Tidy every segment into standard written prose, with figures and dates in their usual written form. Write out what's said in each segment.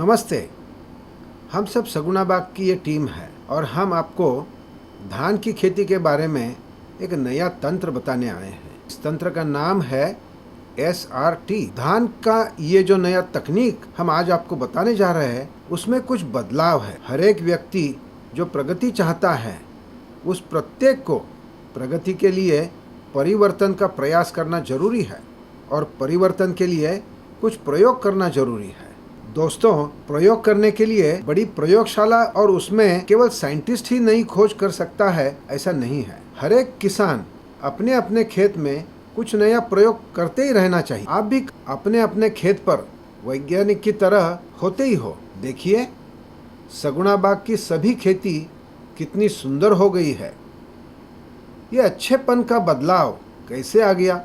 नमस्ते। हम सब सगुना बाग की ये टीम है और हम आपको धान की खेती के बारे में एक नया तंत्र बताने आए हैं। इस तंत्र का नाम है SRT। धान का ये जो नया तकनीक हम आज आपको बताने जा रहे हैं उसमें कुछ बदलाव है। हर एक व्यक्ति जो प्रगति चाहता है उस प्रत्येक को प्रगति के लिए परिवर्तन का प्रयास करना जरूरी है और परिवर्तन के लिए कुछ प्रयोग करना जरूरी है। दोस्तों, प्रयोग करने के लिए बड़ी प्रयोगशाला और उसमें केवल साइंटिस्ट ही नई खोज कर सकता है, ऐसा नहीं है। हर एक किसान अपने अपने खेत में कुछ नया प्रयोग करते ही रहना चाहिए। आप भी अपने अपने खेत पर वैज्ञानिक की तरह होते ही हो। देखिए, सगुना बाग की सभी खेती कितनी सुंदर हो गई है। ये अच्छेपन का बदलाव कैसे आ गया,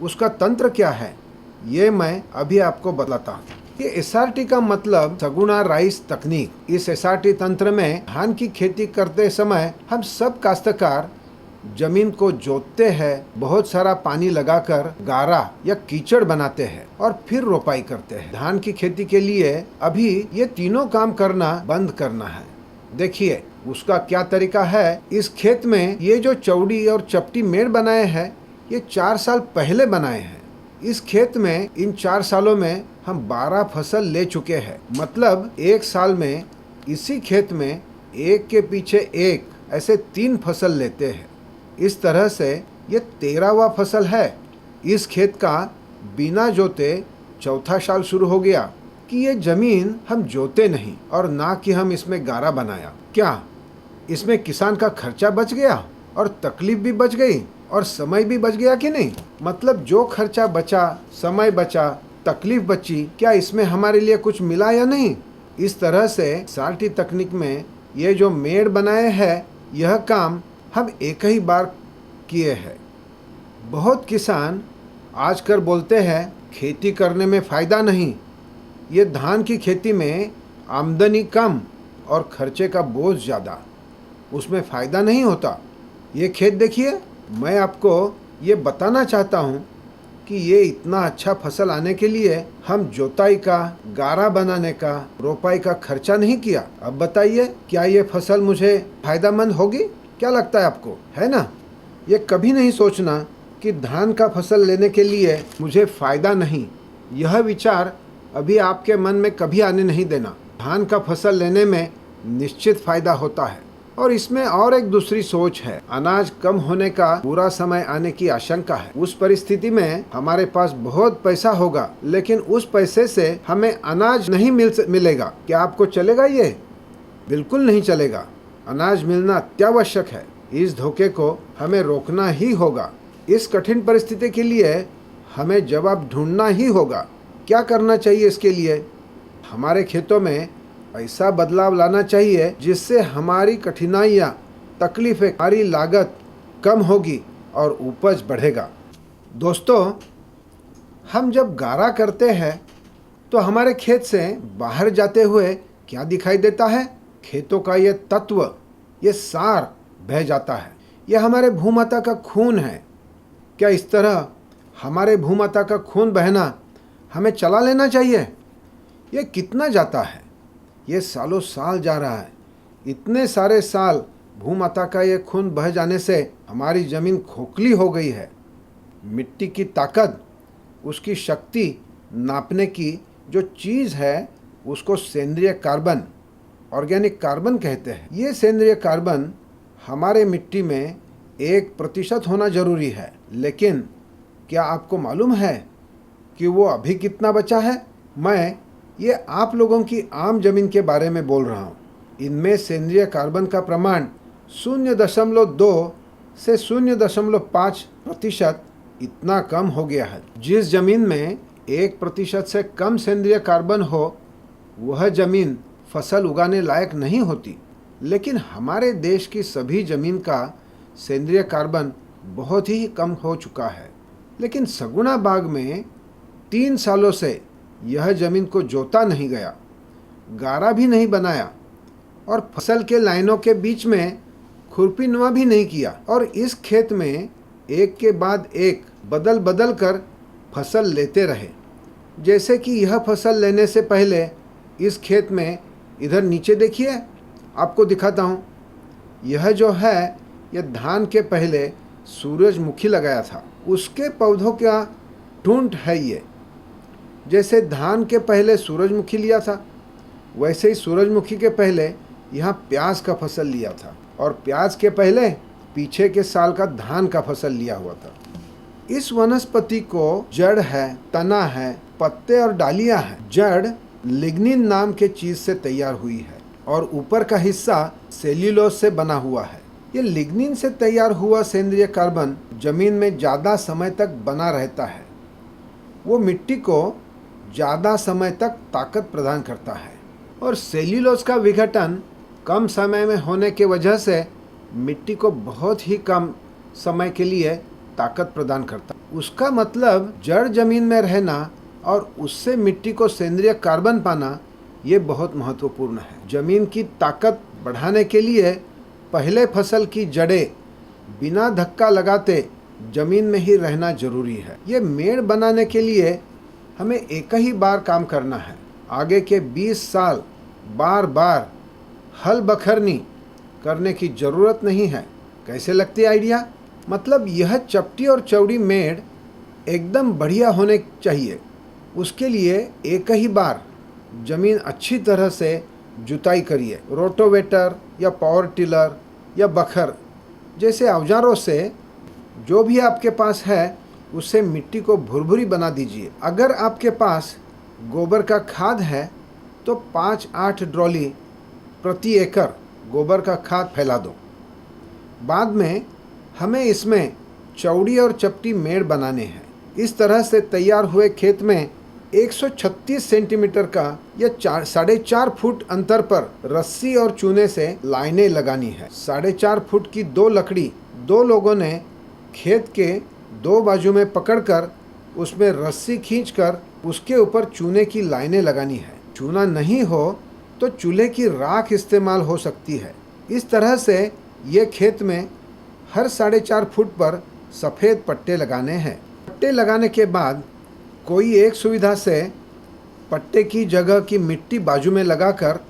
उसका तंत्र क्या है, ये मैं अभी आपको बताता हूँ। ये SRT का मतलब सगुना राइस तकनीक। इस SRT तंत्र में धान की खेती करते समय हम सब काश्तकार जमीन को जोतते हैं, बहुत सारा पानी लगाकर गारा या कीचड़ बनाते हैं और फिर रोपाई करते हैं। धान की खेती के लिए अभी ये तीनों काम करना बंद करना है। देखिए उसका क्या तरीका है। इस खेत में ये जो चौड़ी और चपटी मेड़ बनाए हैं ये 4 साल पहले बनाए हैं। इस खेत में इन 4 सालों में हम 12 फसल ले चुके हैं। मतलब एक साल में इसी खेत में एक के पीछे एक ऐसे 3 फसल लेते हैं। इस तरह से ये 13वां फसल है। इस खेत का बिना जोते चौथा साल शुरू हो गया कि ये जमीन हम जोते नहीं और ना कि हम इसमें गारा बनाया। क्या इसमें किसान का खर्चा बच गया और तकलीफ भी बच गई और समय भी बच गया कि नहीं? मतलब जो खर्चा बचा, समय बचा, तकलीफ बची, क्या इसमें हमारे लिए कुछ मिला या नहीं? इस तरह से SRT तकनीक में ये जो मेड़ बनाए हैं यह काम हम एक ही बार किए हैं। बहुत किसान आजकल बोलते हैं खेती करने में फ़ायदा नहीं, ये धान की खेती में आमदनी कम और खर्चे का बोझ ज़्यादा, उसमें फ़ायदा नहीं होता। ये खेत देखिए, मैं आपको ये बताना चाहता हूँ कि ये इतना अच्छा फसल आने के लिए हम जोताई का, गारा बनाने का, रोपाई का खर्चा नहीं किया। अब बताइए क्या ये फसल मुझे फायदेमंद होगी? क्या लगता है आपको, है ना? ये कभी नहीं सोचना कि धान का फसल लेने के लिए मुझे फ़ायदा नहीं। यह विचार अभी आपके मन में कभी आने नहीं देना। धान का फसल लेने में निश्चित फ़ायदा होता है और इसमें और एक दूसरी सोच है। अनाज कम होने का बुरा समय आने की आशंका है। उस परिस्थिति में हमारे पास बहुत पैसा होगा लेकिन उस पैसे से हमें अनाज नहीं मिलेगा। क्या आपको चलेगा? ये बिल्कुल नहीं चलेगा। अनाज मिलना अत्यावश्यक है। इस धोखे को हमें रोकना ही होगा। इस कठिन परिस्थिति के लिए हमें जवाब ढूंढना ही होगा। क्या करना चाहिए इसके लिए? हमारे खेतों में ऐसा बदलाव लाना चाहिए जिससे हमारी कठिनाइयाँ, तकलीफें, हमारी लागत कम होगी और उपज बढ़ेगा। दोस्तों, हम जब गारा करते हैं तो हमारे खेत से बाहर जाते हुए क्या दिखाई देता है? खेतों का ये तत्व, ये सार बह जाता है। यह हमारे भूमाता का खून है। क्या इस तरह हमारे भूमाता का खून बहना हमें चला लेना चाहिए? ये कितना जाता है? ये सालों साल जा रहा है। इतने सारे साल भूमाता का ये खून बह जाने से हमारी ज़मीन खोखली हो गई है। मिट्टी की ताकत, उसकी शक्ति नापने की जो चीज़ है उसको सेंद्रीय कार्बन, ऑर्गेनिक कार्बन कहते हैं। ये सेंद्रीय कार्बन हमारे मिट्टी में 1% होना ज़रूरी है। लेकिन क्या आपको मालूम है कि वो अभी कितना बचा है? मैं ये आप लोगों की आम जमीन के बारे में बोल रहा हूँ। इनमें सेंद्रीय कार्बन का प्रमाण 0.2 से 0.5% इतना कम हो गया है। जिस जमीन में 1% से कम सेंद्रीय कार्बन हो वह जमीन फसल उगाने लायक नहीं होती। लेकिन हमारे देश की सभी जमीन का सेंद्रीय कार्बन बहुत ही कम हो चुका है। लेकिन सगुना बाग में 3 सालों से यह जमीन को जोता नहीं गया, गारा भी नहीं बनाया और फसल के लाइनों के बीच में खुरपीनुमा भी नहीं किया और इस खेत में एक के बाद एक बदल बदल कर फसल लेते रहे। जैसे कि यह फसल लेने से पहले इस खेत में इधर नीचे देखिए, आपको दिखाता हूँ। यह जो है, यह धान के पहले सूरजमुखी लगाया था, उसके पौधों का ठूंठ है ये। जैसे धान के पहले सूरजमुखी लिया था, वैसे ही सूरजमुखी के पहले यहाँ प्याज का फसल लिया था, और प्याज के पहले पीछे के साल का धान का फसल लिया हुआ था। इस वनस्पति को जड़ है, तना है, पत्ते और डालियां हैं। जड़ लिग्निन नाम के चीज से तैयार हुई है और ऊपर का हिस्सा सेल्यूलोज से बना हुआ है। ये लिग्निन से तैयार हुआ सेंद्रीय कार्बन जमीन में ज़्यादा समय तक बना रहता है। वो मिट्टी को ज़्यादा समय तक ताकत प्रदान करता है, और सेल्यूलोज का विघटन कम समय में होने के वजह से मिट्टी को बहुत ही कम समय के लिए ताकत प्रदान करता है। उसका मतलब जड़ जमीन में रहना और उससे मिट्टी को सेंद्रीय कार्बन पाना, ये बहुत महत्वपूर्ण है। जमीन की ताकत बढ़ाने के लिए पहले फसल की जड़ें बिना धक्का लगाते जमीन में ही रहना जरूरी है। ये मेड़ बनाने के लिए हमें एक ही बार काम करना है। आगे के 20 साल बार बार हल बखरनी करने की ज़रूरत नहीं है। कैसे लगती है आइडिया? मतलब यह चपटी और चौड़ी मेड़ एकदम बढ़िया होने चाहिए। उसके लिए एक ही बार जमीन अच्छी तरह से जुताई करिए। रोटोवेटर या पावर टिलर या बखर जैसे औजारों से, जो भी आपके पास है, उससे मिट्टी को भुरभुरी बना दीजिए। अगर आपके पास गोबर का खाद है तो 5-8 ट्रॉली प्रति एकड़ गोबर का खाद फैला दो। बाद में हमें इसमें चौड़ी और चपटी मेड़ बनाने हैं। इस तरह से तैयार हुए खेत में 136 सेंटीमीटर का या 4.5 फुट अंतर पर रस्सी और चूने से लाइनें लगानी है। 4.5 फुट की 2 लकड़ी 2 लोगों ने खेत के 2 बाजू में पकड़कर उसमें रस्सी खींचकर उसके ऊपर चूने की लाइनें लगानी है। चूना नहीं हो तो चूल्हे की राख इस्तेमाल हो सकती है। इस तरह से ये खेत में हर 4.5 फुट पर सफ़ेद पट्टे लगाने हैं। पट्टे लगाने के बाद कोई एक सुविधा से पट्टे की जगह की मिट्टी बाजू में लगाकर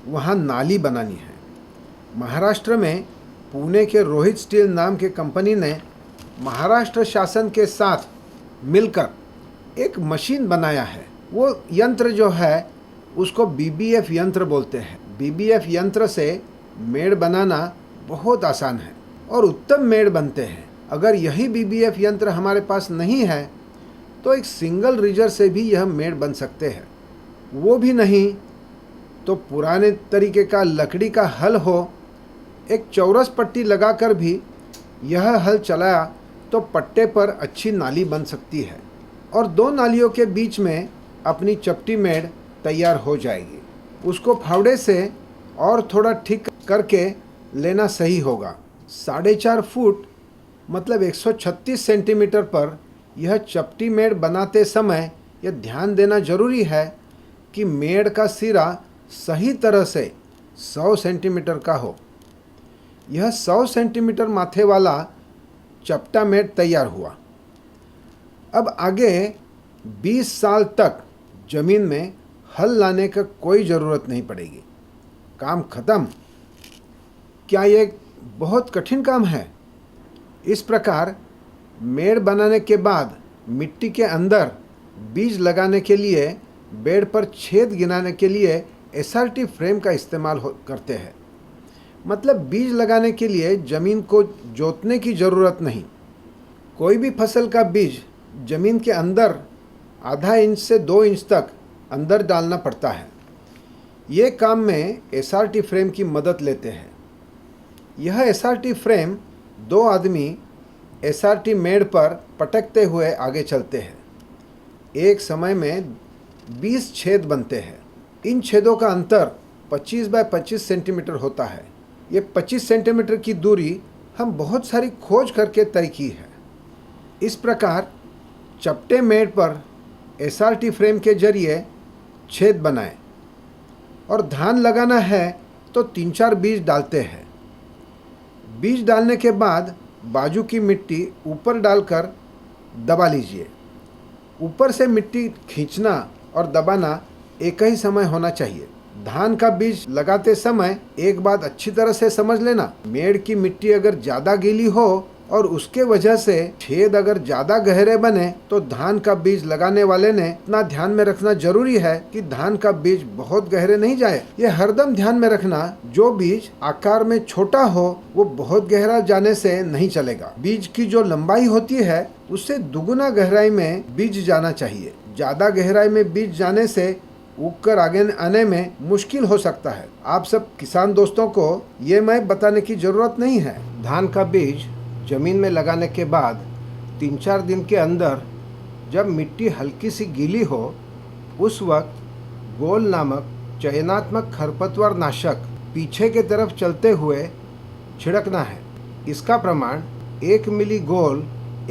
वहाँ नाली बनानी है। महाराष्ट्र में पुणे के रोहित स्टील नाम के कंपनी ने महाराष्ट्र शासन के साथ मिलकर एक मशीन बनाया है। वो यंत्र जो है उसको BBF यंत्र बोलते हैं। BBF यंत्र से मेड़ बनाना बहुत आसान है और उत्तम मेड़ बनते हैं। अगर यही BBF यंत्र हमारे पास नहीं है तो एक सिंगल रिजर से भी यह मेड़ बन सकते हैं। वो भी नहीं तो पुराने तरीके का लकड़ी का हल हो, एक चौरस पट्टी लगाकर भी यह हल चलाया तो पट्टे पर अच्छी नाली बन सकती है और 2 नालियों के बीच में अपनी चपटी मेड़ तैयार हो जाएगी। उसको फावड़े से और थोड़ा ठीक करके लेना सही होगा। 4.5 फुट मतलब 136 सेंटीमीटर पर यह चपटी मेड़ बनाते समय यह ध्यान देना जरूरी है कि मेड़ का सिरा सही तरह से 100 सेंटीमीटर का हो। यह 100 सेंटीमीटर माथे वाला चपटा मेड़ तैयार हुआ। अब आगे 20 साल तक जमीन में हल लाने का कोई ज़रूरत नहीं पड़ेगी। काम खत्म। क्या ये बहुत कठिन काम है? इस प्रकार मेड़ बनाने के बाद मिट्टी के अंदर बीज लगाने के लिए बेड पर छेद गिनाने के लिए SRT फ्रेम का इस्तेमाल करते हैं। मतलब बीज लगाने के लिए ज़मीन को जोतने की ज़रूरत नहीं। कोई भी फसल का बीज ज़मीन के अंदर आधा इंच से 2 इंच तक अंदर डालना पड़ता है। ये काम में SRT फ्रेम की मदद लेते हैं। यह SRT फ्रेम 2 आदमी SRT मेड़ पर पटकते हुए आगे चलते हैं। एक समय में 20 छेद बनते हैं। इन छेदों का अंतर 25 बाय 25 सेंटीमीटर होता है। ये 25 सेंटीमीटर की दूरी हम बहुत सारी खोज करके तय की है। इस प्रकार चपटे मेड़ पर SRT फ्रेम के जरिए छेद बनाएं और धान लगाना है तो 3-4 बीज डालते हैं। बीज डालने के बाद बाजू की मिट्टी ऊपर डालकर दबा लीजिए। ऊपर से मिट्टी खींचना और दबाना एक ही समय होना चाहिए। धान का बीज लगाते समय एक बात अच्छी तरह से समझ लेना, मेड़ की मिट्टी अगर ज्यादा गीली हो और उसके वजह से छेद अगर ज्यादा गहरे बने तो धान का बीज लगाने वाले ने इतना ध्यान में रखना जरूरी है कि धान का बीज बहुत गहरे नहीं जाए। ये हरदम ध्यान में रखना, जो बीज आकार में छोटा हो वो बहुत गहरा जाने से नहीं चलेगा। बीज की जो लंबाई होती है उससे दुगुना गहराई में बीज जाना चाहिए। ज्यादा गहराई में बीज जाने से उगकर आगे आने में मुश्किल हो सकता है। आप सब किसान दोस्तों को ये मैं बताने की जरूरत नहीं है। धान का बीज जमीन में लगाने के बाद 3-4 दिन के अंदर जब मिट्टी हल्की सी गीली हो उस वक्त गोल नामक चयनात्मक खरपतवार नाशक पीछे की तरफ चलते हुए छिड़कना है। इसका प्रमाण 1 मिली गोल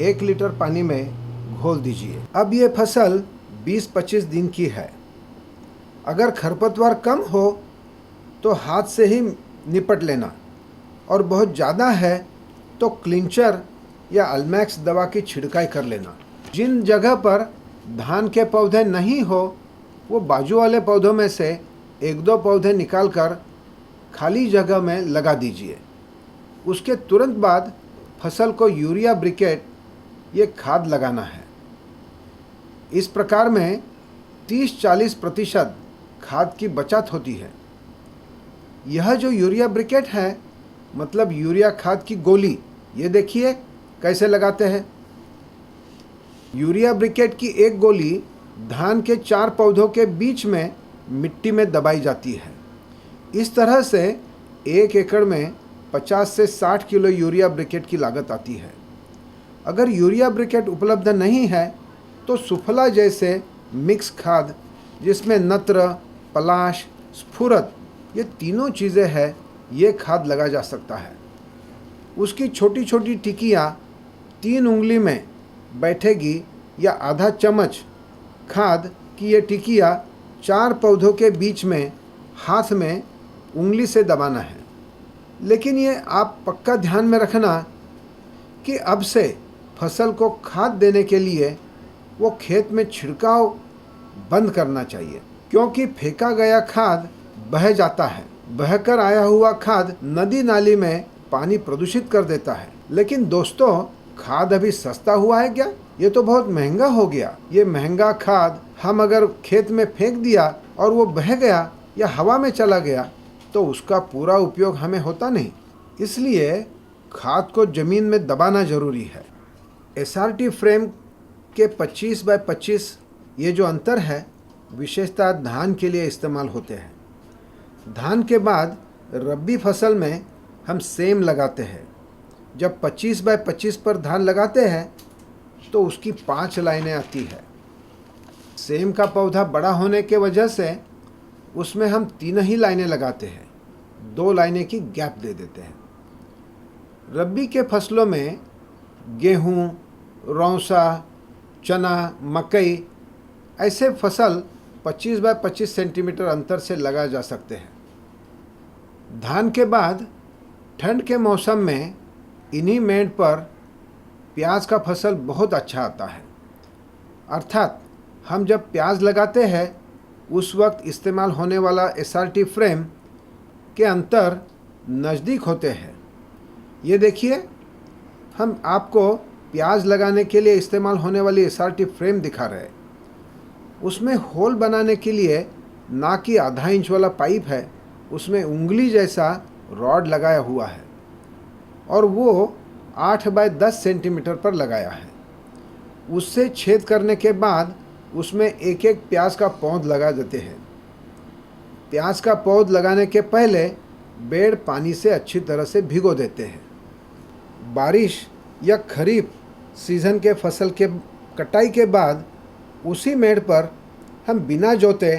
1 लीटर पानी में घोल दीजिए। अब ये फसल 20-25 दिन की है। अगर खरपतवार कम हो तो हाथ से ही निपट लेना और बहुत ज़्यादा है तो क्लिंचर या अल्मैक्स दवा की छिड़काई कर लेना। जिन जगह पर धान के पौधे नहीं हो वो बाजू वाले पौधों में से 1-2 पौधे निकालकर खाली जगह में लगा दीजिए। उसके तुरंत बाद फसल को यूरिया ब्रिकेट ये खाद लगाना है। इस प्रकार में 30-40% खाद की बचत होती है। यह जो यूरिया ब्रिकेट है मतलब यूरिया खाद की गोली, ये देखिए कैसे लगाते हैं। यूरिया ब्रिकेट की एक गोली धान के 4 पौधों के बीच में मिट्टी में दबाई जाती है। इस तरह से 1 एकड़ में 50 से 60 किलो यूरिया ब्रिकेट की लागत आती है। अगर यूरिया ब्रिकेट उपलब्ध नहीं है तो सुफला जैसे मिक्स खाद जिसमें नत्र, पलाश, स्फुरत ये तीनों चीज़ें हैं, ये खाद लगा जा सकता है। उसकी छोटी छोटी टिकियाँ 3 उंगली में बैठेगी या आधा चम्मच खाद की ये टिकिया 4 पौधों के बीच में हाथ में उंगली से दबाना है। लेकिन ये आप पक्का ध्यान में रखना कि अब से फसल को खाद देने के लिए वो खेत में छिड़काव बंद करना चाहिए, क्योंकि फेंका गया खाद बह जाता है। बहकर आया हुआ खाद नदी नाली में पानी प्रदूषित कर देता है। लेकिन दोस्तों, खाद अभी सस्ता हुआ है क्या? ये तो बहुत महंगा हो गया। ये महंगा खाद हम अगर खेत में फेंक दिया और वो बह गया या हवा में चला गया तो उसका पूरा उपयोग हमें होता नहीं। इसलिए खाद को जमीन में दबाना जरूरी है। SRT फ्रेम के 25 बाय 25 ये जो अंतर है विशेषतः धान के लिए इस्तेमाल होते हैं। धान के बाद रबी फसल में हम सेम लगाते हैं। जब 25 बाय 25 पर धान लगाते हैं तो उसकी 5 लाइनें आती है। सेम का पौधा बड़ा होने के वजह से उसमें हम 3 ही लाइनें लगाते हैं, 2 लाइनें की गैप दे देते हैं। रबी के फसलों में गेहूँ, रौसा, चना, मकई ऐसे फसल 25 बाय 25 सेंटीमीटर अंतर से लगाए जा सकते हैं। धान के बाद ठंड के मौसम में इन्हीं मेड़ पर प्याज का फसल बहुत अच्छा आता है। अर्थात हम जब प्याज लगाते हैं उस वक्त इस्तेमाल होने वाला SRT फ्रेम के अंतर नज़दीक होते हैं। ये देखिए, हम आपको प्याज लगाने के लिए इस्तेमाल होने वाली SRT फ्रेम दिखा रहे हैं। उसमें होल बनाने के लिए ना कि आधा इंच वाला पाइप है, उसमें उंगली जैसा रॉड लगाया हुआ है और वो 8 बाय 10 सेंटीमीटर पर लगाया है। उससे छेद करने के बाद उसमें एक एक प्याज का पौध लगा देते हैं। प्याज का पौध लगाने के पहले बेड़ पानी से अच्छी तरह से भिगो देते हैं। बारिश या खरीफ सीज़न के फसल के कटाई के बाद उसी मेड़ पर हम बिना जोते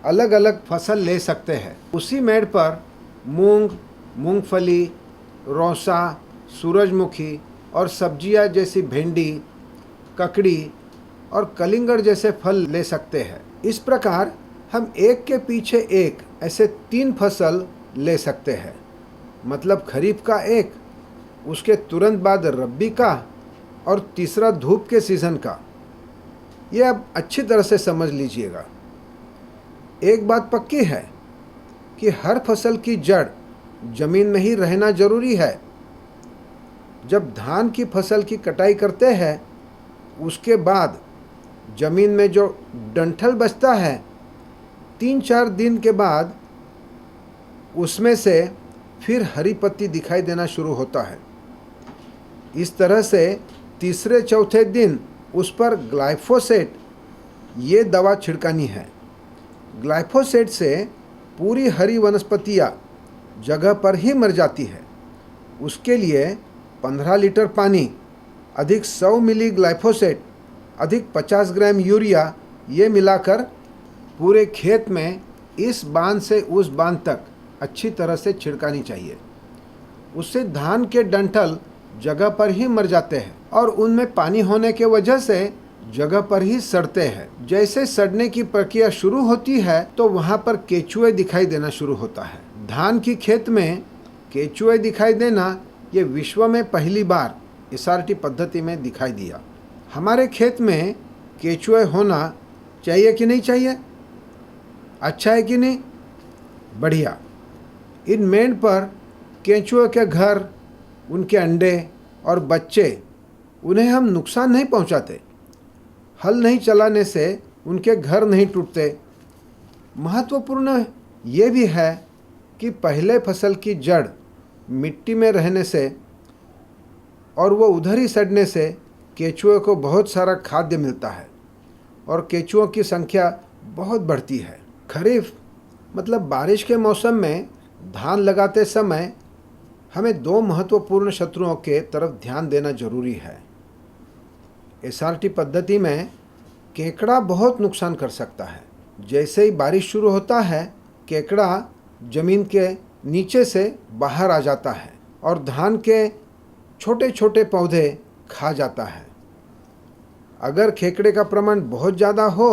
अलग अलग फसल ले सकते हैं। उसी मेड़ पर मूंग, मूंगफली, रौसा, सूरजमुखी और सब्जियां जैसी भिंडी, ककड़ी और कलिंगड़ जैसे फल ले सकते हैं। इस प्रकार हम एक के पीछे एक ऐसे 3 फसल ले सकते हैं। मतलब खरीफ का एक, उसके तुरंत बाद रबी का और तीसरा धूप के सीज़न का। ये अब अच्छी तरह से समझ लीजिएगा। एक बात पक्की है कि हर फसल की जड़ जमीन में ही रहना जरूरी है। जब धान की फसल की कटाई करते हैं, उसके बाद जमीन में जो डंठल बचता है, 3-4 दिन के बाद उसमें से फिर हरी पत्ती दिखाई देना शुरू होता है। इस तरह से तीसरे चौथे दिन उस पर ग्लाइफोसेट ये दवा छिड़कानी है। ग्लाइफोसेट से पूरी हरी वनस्पतियाँ जगह पर ही मर जाती है। उसके लिए 15 लीटर पानी अधिक 100 मिली ग्लाइफोसेट अधिक 50 ग्राम यूरिया ये मिलाकर पूरे खेत में इस बांध से उस बांध तक अच्छी तरह से छिड़कानी चाहिए। उससे धान के डंठल जगह पर ही मर जाते हैं और उनमें पानी होने के वजह से जगह पर ही सड़ते हैं। जैसे सड़ने की प्रक्रिया शुरू होती है तो वहाँ पर केचुए दिखाई देना शुरू होता है। धान की खेत में केचुए दिखाई देना ये विश्व में पहली बार एसआरटी पद्धति में दिखाई दिया। हमारे खेत में केचुए होना चाहिए कि नहीं चाहिए? अच्छा है कि नहीं? बढ़िया। इन मेंढ पर केंचुए के घर, उनके अंडे और बच्चे, उन्हें हम नुकसान नहीं पहुंचाते। हल नहीं चलाने से उनके घर नहीं टूटते। महत्वपूर्ण ये भी है कि पहले फसल की जड़ मिट्टी में रहने से और वो उधर ही सड़ने से केंचुए को बहुत सारा खाद्य मिलता है और केंचुओं की संख्या बहुत बढ़ती है। खरीफ मतलब बारिश के मौसम में धान लगाते समय हमें 2 महत्वपूर्ण शत्रुओं के तरफ ध्यान देना जरूरी है। एसआरटी पद्धति में केकड़ा बहुत नुकसान कर सकता है। जैसे ही बारिश शुरू होता है, केकड़ा जमीन के नीचे से बाहर आ जाता है और धान के छोटे छोटे पौधे खा जाता है। अगर केकड़े का प्रमाण बहुत ज़्यादा हो